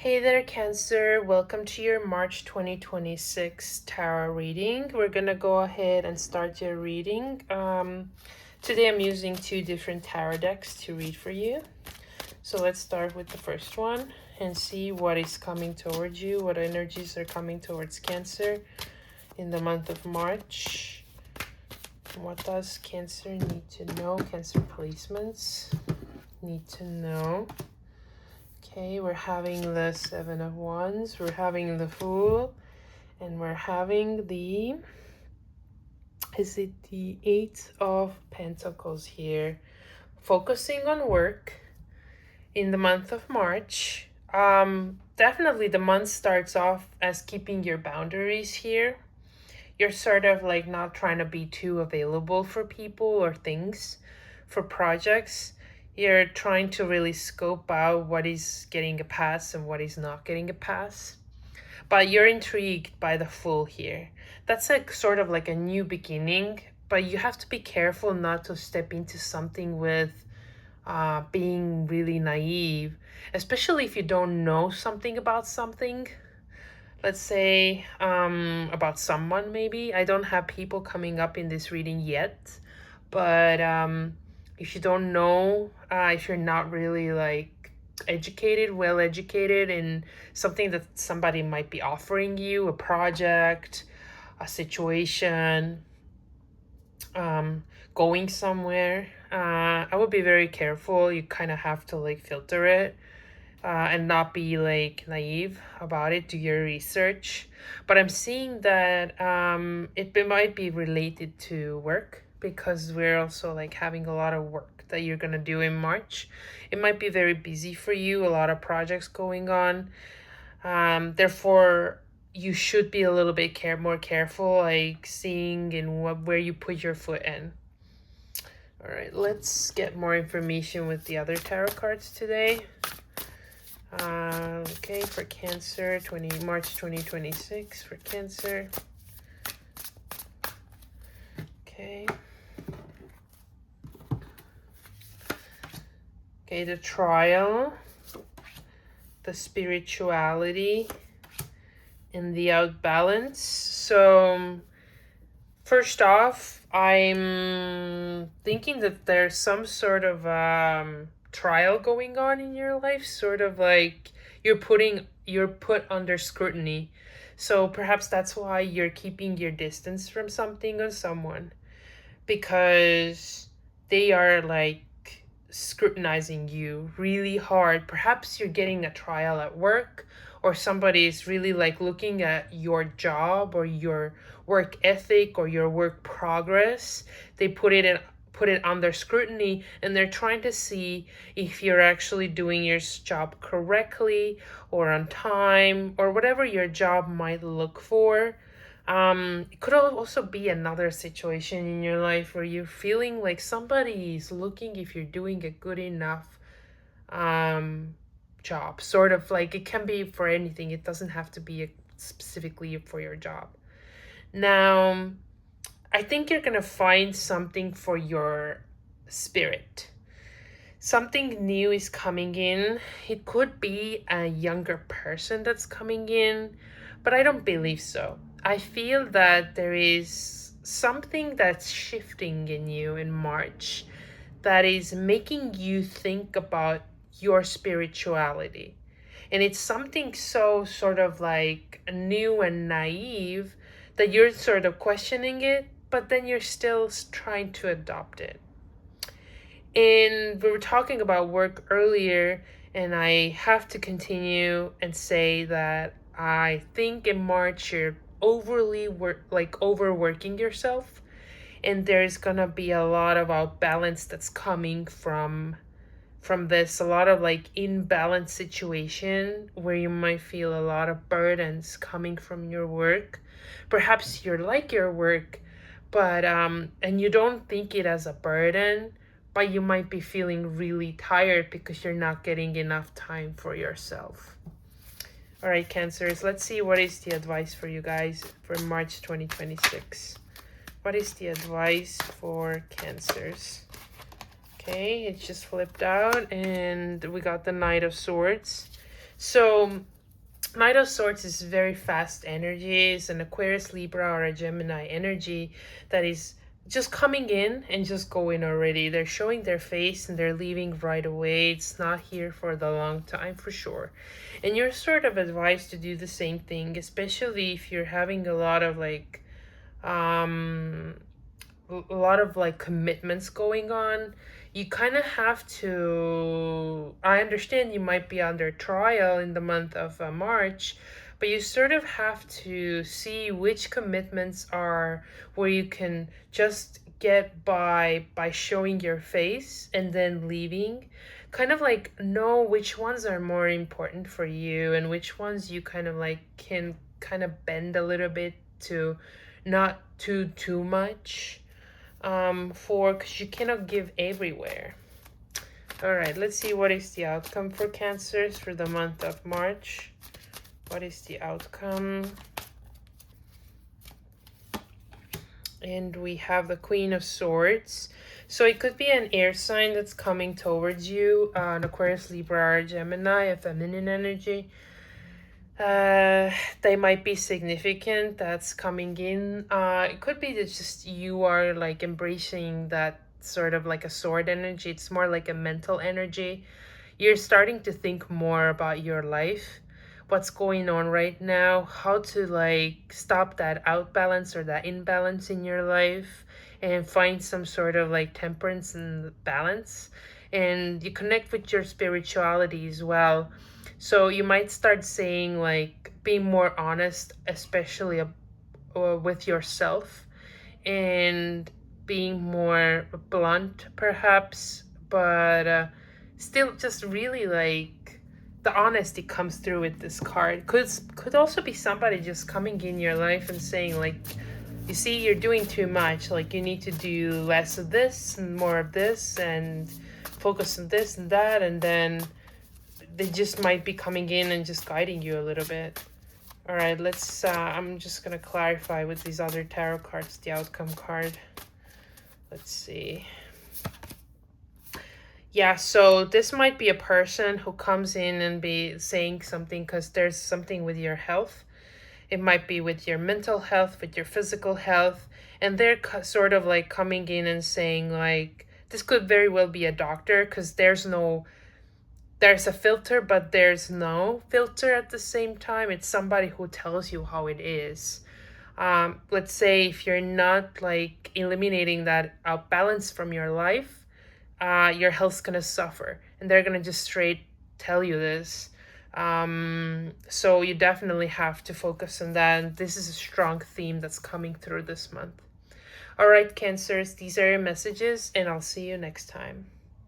Hey there, Cancer. Welcome to your March 2026 tarot reading. We're going to go ahead and start your reading. Today I'm using two different tarot decks to read for you. So let's start with the first one and see what is coming towards you, what energies are coming towards Cancer in the month of March. What does Cancer need to know? Cancer placements need to know. Okay, we're having the Seven of Wands, we're having the Fool, and we're having the, is it the Eight of Pentacles here? Focusing on work in the month of March. Definitely the month starts off as keeping your boundaries here. You're sort of like not trying to be too available for people or things, for projects. You're trying to really scope out what is getting a pass and what is not getting a pass. But you're intrigued by the Fool here. That's like sort of like a new beginning, but you have to be careful not to step into something with being really naive, especially if you don't know something about something. Let's say about someone maybe. I don't have people coming up in this reading yet, but if you don't know, if you're not really like educated, well educated in something that somebody might be offering you, a project, a situation, going somewhere, I would be very careful. You kind of have to like filter it. And not be like naive about it. Do your research. But I'm seeing that it might be related to work, because we're also like having a lot of work that you're gonna do in March. It might be very busy for you, a lot of projects going on. Therefore, you should be a little bit more careful, like seeing in where you put your foot in. All right, let's get more information with the other tarot cards today. Okay, for Cancer, March 2026 for Cancer. Okay. Okay, the trial, the spirituality, and the outbalance. So, first off, I'm thinking that there's some sort of trial going on in your life, sort of like you're put under scrutiny. So perhaps that's why you're keeping your distance from something or someone, because they are like scrutinizing you really hard. Perhaps you're getting a trial at work, or somebody is really like looking at your job or your work ethic or your work progress. They put it under scrutiny, and they're trying to see if you're actually doing your job correctly or on time or whatever your job might look for. It could also be another situation in your life where you're feeling like somebody is looking if you're doing a good enough job. Sort of like it can be for anything. It doesn't have to be specifically for your job. Now, I think you're gonna find something for your spirit. Something new is coming in. It could be a younger person that's coming in, but I don't believe so. I feel that there is something that's shifting in you in March that is making you think about your spirituality. And it's something so sort of like new and naive that you're sort of questioning it, but then you're still trying to adopt it. And we were talking about work earlier, and I have to continue and say that I think in March you're overworking yourself, and there's gonna be a lot of outbalance that's coming from this, a lot of like imbalanced situation where you might feel a lot of burdens coming from your work. Perhaps you're like your work, but and you don't think it as a burden, but you might be feeling really tired because you're not getting enough time for yourself. All right, Cancers, let's see what is the advice for you guys for March 2026. What is the advice for Cancers? Okay, it just flipped out and we got the Knight of Swords. So Knight of Swords is very fast energy. It's an Aquarius, Libra, or a Gemini energy that is just coming in and just going already. They're showing their face and they're leaving right away. It's not here for the long time for sure. And you're sort of advised to do the same thing, especially if you're having a lot of um commitments going on. You kind of have to, I understand you might be under trial in the month of March, but you sort of have to see which commitments are where you can just get by showing your face and then leaving. Kind of like know which ones are more important for you and which ones you kind of like can kind of bend a little bit to not too much, for because you cannot give everywhere. All right, let's see what is the outcome for Cancers for the month of March. What is the outcome? And we have the Queen of Swords. So it could be an air sign that's coming towards you, an Aquarius, Libra, or Gemini, a feminine energy. They might be significant that's coming in. It could be that just you are like embracing that sort of like a sword energy. It's more like a mental energy. You're starting to think more about your life, what's going on right now, how to like stop that outbalance or that imbalance in your life and find some sort of like temperance and balance. And you connect with your spirituality as well. So you might start saying like being more honest, especially with yourself, and being more blunt perhaps, but still just really like the honesty comes through with this card. Could also be somebody just coming in your life and saying like, you see, you're doing too much, like you need to do less of this and more of this and focus on this and that, and then they just might be coming in and just guiding you a little bit. All right, let's, I'm just going to clarify with these other tarot cards, the outcome card. Let's see. Yeah, so this might be a person who comes in and be saying something because there's something with your health. It might be with your mental health, with your physical health. And they're sort of like coming in and saying like, this could very well be a doctor because there's a filter, but there's no filter at the same time. It's somebody who tells you how it is. Let's say if you're not like eliminating that balance from your life, your health's gonna suffer, and they're gonna just straight tell you this. So you definitely have to focus on that. And this is a strong theme that's coming through this month. All right, Cancers, these are your messages, and I'll see you next time.